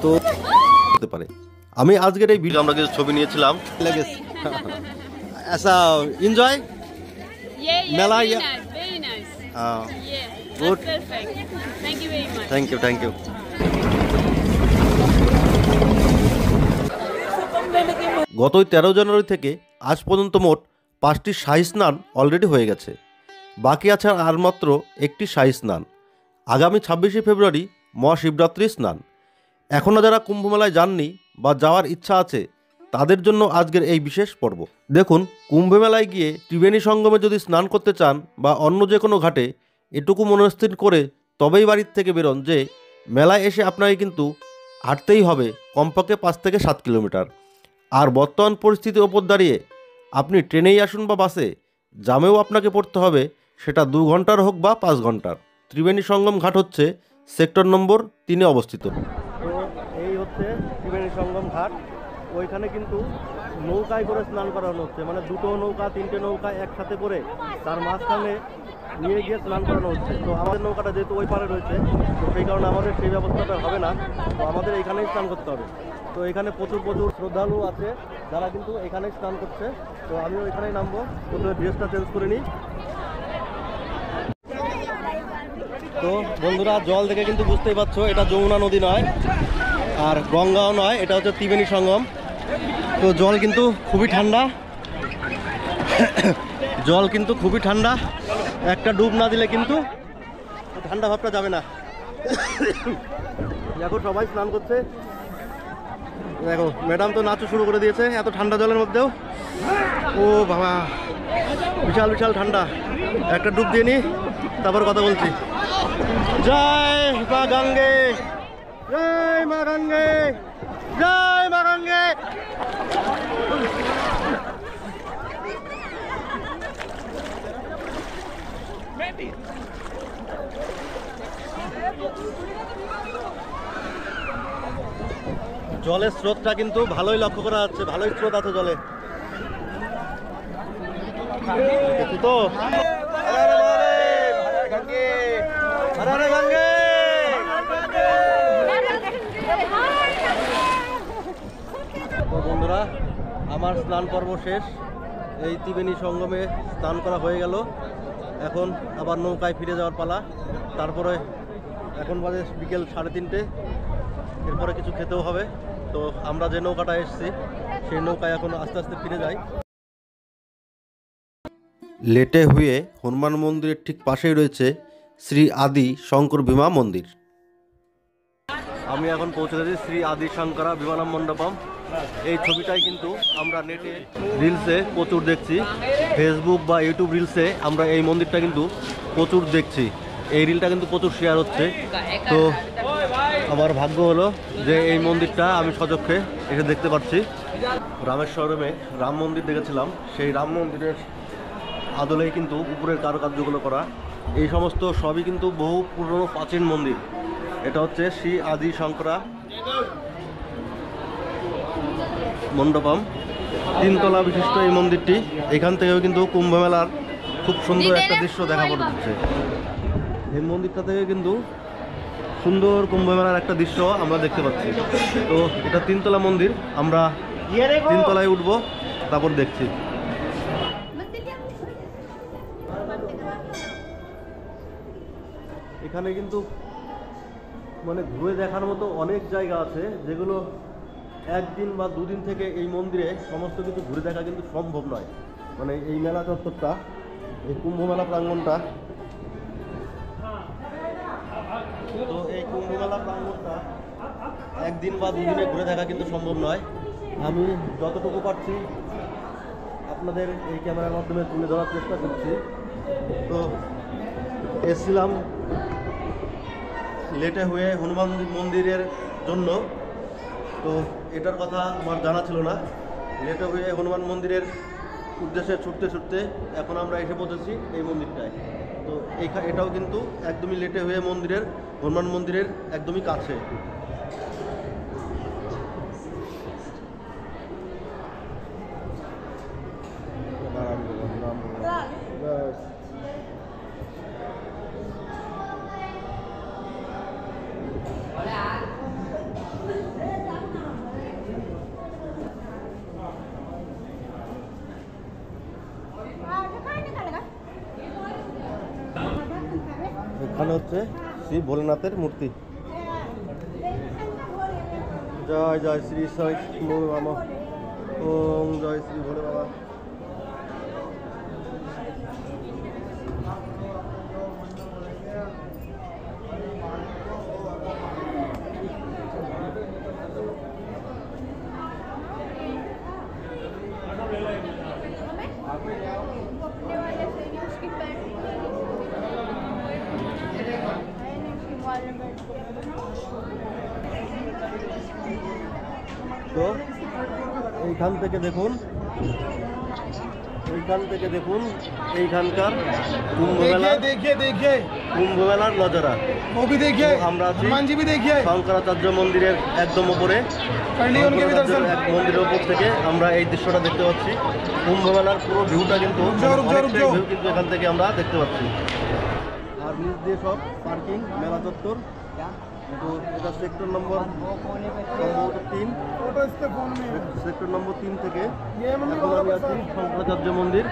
তো হতে পারে। আমি আজকের এই ভিডিও আমরা কিছু ছবি নিয়েছিলাম। ऐसा एंजॉय मेला या very nice. Good Perfect. Thank you very much. Thank you গত 13 জানুয়ারি থেকে আজ পর্যন্ত মোট 5টি শাহী স্নান অলরেডি হয়ে গেছে। বাকি আছে আর মাত্র একটি শাহী স্নান। আগামী 26শে ফেব্রুয়ারি মহাশিবরাত্রি স্নান। এখনও যারা কুম্ভমেলায় যাননি বা যাওয়ার ইচ্ছা আছে তাদের জন্য আজকের এই বিশেষ পর্ব। দেখুন, কুম্ভমেলায় গিয়ে ত্রিবেণী সঙ্গমে যদি স্নান করতে চান বা অন্য যে কোনো ঘাটে, এটুকু মনস্থির করে তবেই বাড়ির থেকে বেরোন যে মেলায় এসে আপনাকে কিন্তু হাঁটতেই হবে কমপক্ষে 5 থেকে 7 কিলোমিটার। আর বর্তমান পরিস্থিতির ওপর দাঁড়িয়ে আপনি ট্রেনেই আসুন বা বাসে, জামেও আপনাকে পড়তে হবে, সেটা 2 ঘন্টার হোক বা 5 ঘন্টার। ত্রিবেণী সঙ্গম ঘাট হচ্ছে সেক্টর নম্বর 3-এ অবস্থিত। তো এই হচ্ছে ত্রিবেণী সঙ্গম ঘাট। ওইখানে কিন্তু নৌকায় করে স্নান করানো হচ্ছে, মানে 2টো নৌকা 3টে নৌকা একসাথে করে তার মাঝখানে নিয়ে গিয়ে স্নান করানো হচ্ছে। তো আমাদের নৌকাটা যেহেতু ওই পারে রয়েছে, তো সেই কারণে আমাদের সেই ব্যবস্থাটা হবে না, তো আমাদের এখানেই স্নান করতে হবে। তো এখানে প্রচুর শ্রদ্ধালু আছে যারা কিন্তু এখানেই স্নান করছে। তো আমিও এখানেই নামবো। প্রথমে ড্রেসটা চেঞ্জ করে নিই। তো বন্ধুরা, জল দেখে কিন্তু বুঝতেই পারছো এটা যমুনা নদী নয় আর গঙ্গাও নয়, এটা হচ্ছে ত্রিবেণী সঙ্গম। তো জল কিন্তু খুবই ঠান্ডা, জল কিন্তু খুবই ঠান্ডা। একটা ডুব না দিলে কিন্তু ঠান্ডা ভাবটা যাবে না। দেখো সবাই স্নান করছে, দেখো ম্যাডাম তো নাচও শুরু করে দিয়েছে এত ঠান্ডা জলের মধ্যেও। ও বাবা, বিশাল বিশাল ঠান্ডা। একটা ডুব দিয়ে নি, তারপর কথা বলছি। জয় মা গঙ্গে, জয় মা গঙ্গে, জয় মা গঙ্গে। জলের স্রোতটা কিন্তু ভালোই লক্ষ্য করা যাচ্ছে, ভালোই স্রোত আছে জলে। তো বন্ধুরা, আমার স্নান পর্ব শেষ। এই ত্রিবেণী সঙ্গমে স্নান করা হয়ে গেল। এখন আবার নৌকায় ফিরে যাওয়ার পালা। তারপরে এখন বাজে বিকেল 3:30। এরপরে কিছু খেতেও হবে। তো আমরা যে নৌকাটা এসেছি সেই নৌকায় এখন আস্তে আস্তে ফিরে যাই। লেটে হুয়ে হনুমান মন্দিরের ঠিক পাশেই রয়েছে শ্রী আদি শঙ্কর ভীমা মন্দির। আমি এখন পৌঁছে গেছি শ্রী আদি শঙ্করা বিমানম মণ্ডপম। এই ছবিটাই কিন্তু আমরা নেটে রিলসে প্রচুর দেখছি, ফেসবুক বা ইউটিউব রিলসে আমরা এই মন্দিরটা কিন্তু প্রচুর দেখছি। এই রিলটা কিন্তু প্রচুর শেয়ার হচ্ছে। তো আমার ভাগ্য হলো যে এই মন্দিরটা আমি সচক্ষে এসে দেখতে পাচ্ছি। রামেশ্বরমে রাম মন্দির দেখেছিলাম, সেই রাম মন্দিরের আদলেই কিন্তু উপরের কারুকার্যগুলো করা। এই সমস্ত সবই কিন্তু বহু পুরনো প্রাচীন মন্দির। এটা হচ্ছে শ্রী আদি শঙ্করা মণ্ডপম, 3 তলা বিশিষ্ট এই মন্দিরটি। এখান থেকেও কিন্তু কুম্ভমেলার খুব সুন্দর একটা দৃশ্য দেখা পড়ে যাচ্ছে। এই মন্দিরটা থেকে কিন্তু সুন্দর কুম্ভমেলার একটা দৃশ্য আমরা দেখতে পাচ্ছি। তো এটা 3 তলা মন্দির, আমরা 3 তলায় উঠবো, তারপর দেখছি। এখানে কিন্তু মানে ঘুরে দেখার মতো অনেক জায়গা আছে, যেগুলো একদিন বা 2 দিন থেকে এই মন্দিরে সমস্ত কিছু ঘুরে দেখা কিন্তু সম্ভব নয়। মানে এই মেলা চত্বরটা, এই কুম্ভ মেলা প্রাঙ্গণটা, তো এই কুম্ভ মেলা প্রাঙ্গণটা একদিন বা 2 দিনে ঘুরে দেখা কিন্তু সম্ভব নয়। আমি যতটুকু পারছি আপনাদের এই ক্যামেরার মাধ্যমে তুলে ধরার চেষ্টা করছি। তো এসেছিলাম লেটে হয়ে হনুমান মন্দিরের জন্য, তো এটার কথা আমার জানা ছিল না। লেটে হয়ে হনুমান মন্দিরের উদ্দেশ্যে ছুটতে ছুটতে এখন আমরা এসে পৌঁছেছি এই মন্দিরটায়। তো এটাও কিন্তু একদমই লেটে হয়ে মন্দিরের, হনুমান মন্দিরের একদমই কাছে। হচ্ছে শ্রী ভোলেনাথের মূর্তি। জয় জয় শ্রী সাই বাবা, ওম জয় শ্রী ভোলে বাবা। তো এইখান থেকে দেখুন, এইখানকার কুম্ভমেলার নজারা। আমরা আছি শঙ্করাচার্য মন্দিরের একদম উপরে, মন্দিরের উপর থেকে আমরা এই দৃশ্যটা দেখতে পাচ্ছি। কুম্ভমেলার পুরো ভিউটা কিন্তু এখান থেকে আমরা দেখতে পাচ্ছি। আর নিচ দিয়ে সব পার্কিং, মেলা চত্বর। তো এটা সেক্টর নম্বর 3, সেক্টর নম্বর 3 থেকে এখন আমি আছি শঙ্করাচার্য মন্দির।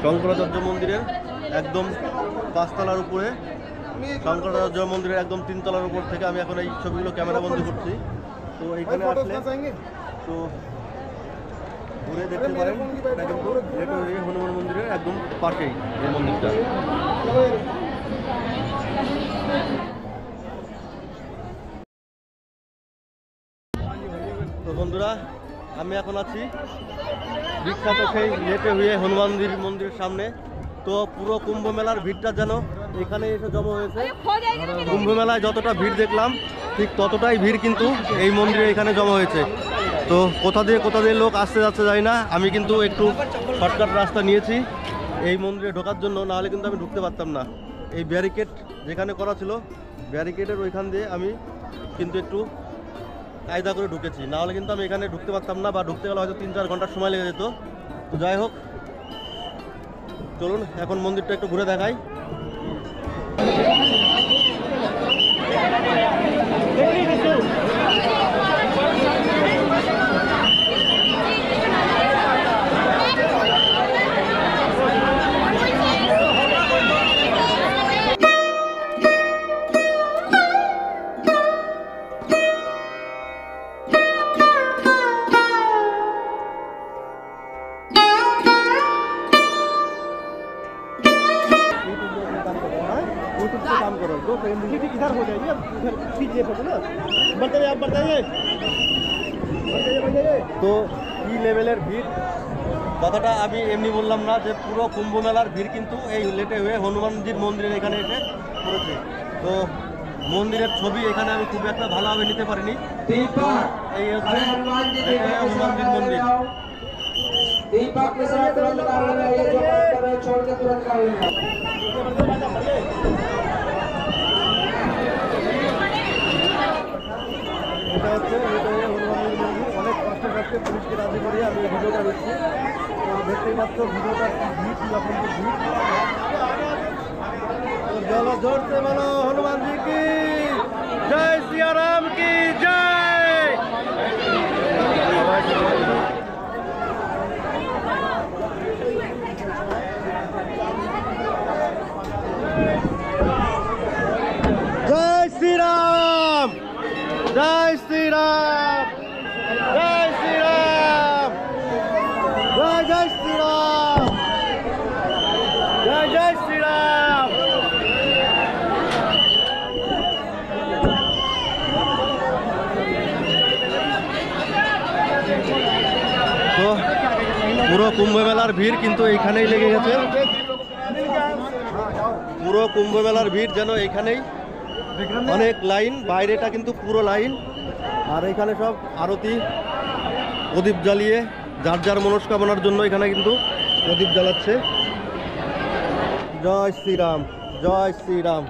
শঙ্করাচার্য মন্দিরের একদম 5 তলার উপরে, শঙ্করাচার্য মন্দিরের একদম 3 তলার উপর থেকে আমি এখন এই ছবিগুলো ক্যামেরা বন্দি করছি। তো এইখানে আসলে তো ঘুরে দেখতে পারেন, এটা কিন্তু হনুমান মন্দিরের একদম পাশেই এই মন্দিরটা। তো বন্ধুরা, আমি এখন আছি বিখ্যাত সেই লেটে হয়ে হনুমান মন্দিরের সামনে। তো পুরো কুম্ভ মেলার ভিড়টা যেন এখানে এসে জমা হয়েছে। কুম্ভ মেলায় যতটা ভিড় দেখলাম ঠিক ততটাই ভিড় কিন্তু এই মন্দিরে এখানে জমা হয়েছে। তো কোথা দিয়ে লোক আসতে যাচ্ছে জানি না। আমি কিন্তু একটু শর্টকাট রাস্তা নিয়েছি এই মন্দিরে ঢোকার জন্য, নাহলে কিন্তু আমি ঢুকতে পারতাম না। এই ব্যারিকেড যেখানে করা ছিল, ব্যারিকেডের ওইখান দিয়ে আমি কিন্তু একটু কায়দা করে ঢুকেছি, নাহলে কিন্তু আমি এখানে ঢুকতে পারতাম না, বা ঢুকতে গেলে হয়তো 3-4 ঘন্টার সময় লেগে যেত। তো যাই হোক, চলুন এখন মন্দিরটা একটু ঘুরে দেখাই। इधर हो जाएगी, अब उधर पीछे फोटो ना, बढ़ते आप बताइए। তো কি লেভেলের ভিড়, কথাটা আমি এমনি বললাম না, যে পুরো কুম্ভ মেলার ভিড় কিন্তু এই লেটে হয়ে হনুমানজির মন্দিরের এখানে এসে পড়েছে। তো মন্দিরের ছবি এখানে আমি খুব একটা ভালোভাবে নিতে পারিনি। এই হচ্ছে হনুমানজির মন্দির। दीपक के साथ तुरंत कार्य में ये जो बंद कर रहे हैं छोड़ के तुरंत कार्य में। এটা হচ্ছে হনুমানজির মন্দির। অনেক কষ্টে পুলিশকে রাজি করিয়ে আমি ভিডিওটা দেখছি। তো দেখতেই পাচ্ছ ভিডিওটা ভিড় যখন ভিড়। চলো জোরসে বলো হনুমানজি কি জয়, সিয়ারাম কি জয়। জয় শ্রীরাম, জয় শ্রীরাম, জয় শ্রীরাম, জয় জয় শ্রীরাম, জয় জয় শ্রীরাম। তো পুরো কুম্ভ মেলার ভিড় কিন্তু এইখানেই লেগে গেছে। পুরো কুম্ভ মেলার ভিড় যেন এইখানেই, অনেক লাইন, বাইরেটা কিন্তু পুরো লাইন। আর এখানে সব আরতি প্রদীপ জ্বালিয়ে যার যার মনস্কামনার জন্য এখানে কিন্তু প্রদীপ জ্বালাচ্ছে। জয় শ্রীরাম, জয় শ্রীরাম।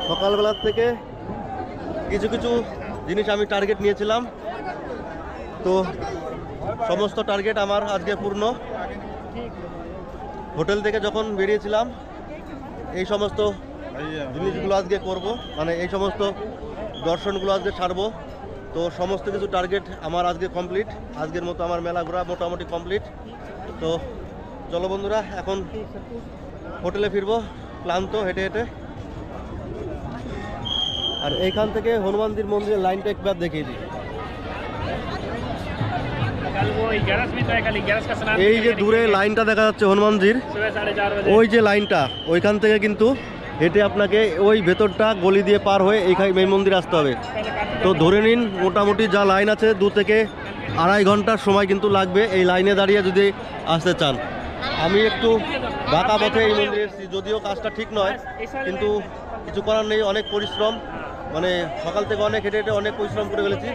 সকালবেলার থেকে কিছু কিছু জিনিস আমি টার্গেট নিয়েছিলাম, তো সমস্ত টার্গেট আমার আজকে পূর্ণ। হোটেল থেকে যখন বেরিয়েছিলাম এই সমস্ত জিনিসগুলো আজকে করব, মানে এই সমস্ত দর্শনগুলো আজকে ছাড়বো। তো সমস্ত কিছু টার্গেট আমার আজকে কমপ্লিট। আজকের মতো আমার মেলা ঘোরা মোটামুটি কমপ্লিট। তো চলো বন্ধুরা, এখন হোটেলে ফিরবো ক্লান্ত হেঁটে হেঁটে। আর এইখান থেকে হনুমানজির মন্দিরের লাইনটা একবার দেখিয়ে দিই। এই যে দূরে লাইনটা দেখা যাচ্ছে হনুমানজির, ওই যে লাইনটা, ওইখান থেকে কিন্তু হেঁটে আপনাকে ওই ভেতরটা গলি দিয়ে পার হয়ে এইখানে এই মন্দির আসতে হবে। তো ধরে নিন মোটামুটি যা লাইন আছে 2 থেকে আড়াই ঘন্টার সময় কিন্তু লাগবে এই লাইনে দাঁড়িয়ে যদি আসতে চান। আমি একটু বাঁকা পথে এই মন্দিরে এসেছি, যদিও কাজটা ঠিক নয়, কিন্তু কিছু করার নেই। অনেক পরিশ্রম, মানে সকাল থেকে অনেক হেঁটে হেঁটে অনেক পরিশ্রম করে ফেলেছি।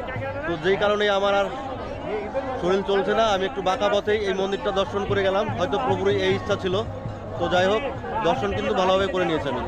তো যেই কারণে আমার আর শরীর চলছে না, আমি একটু বাঁকা পথেই এই মন্দিরটা দর্শন করে গেলাম। হয়তো প্রভুর এই ইচ্ছা ছিল। তো যাই হোক, দর্শন কিন্তু ভালোভাবে করে নিয়েছি আমি।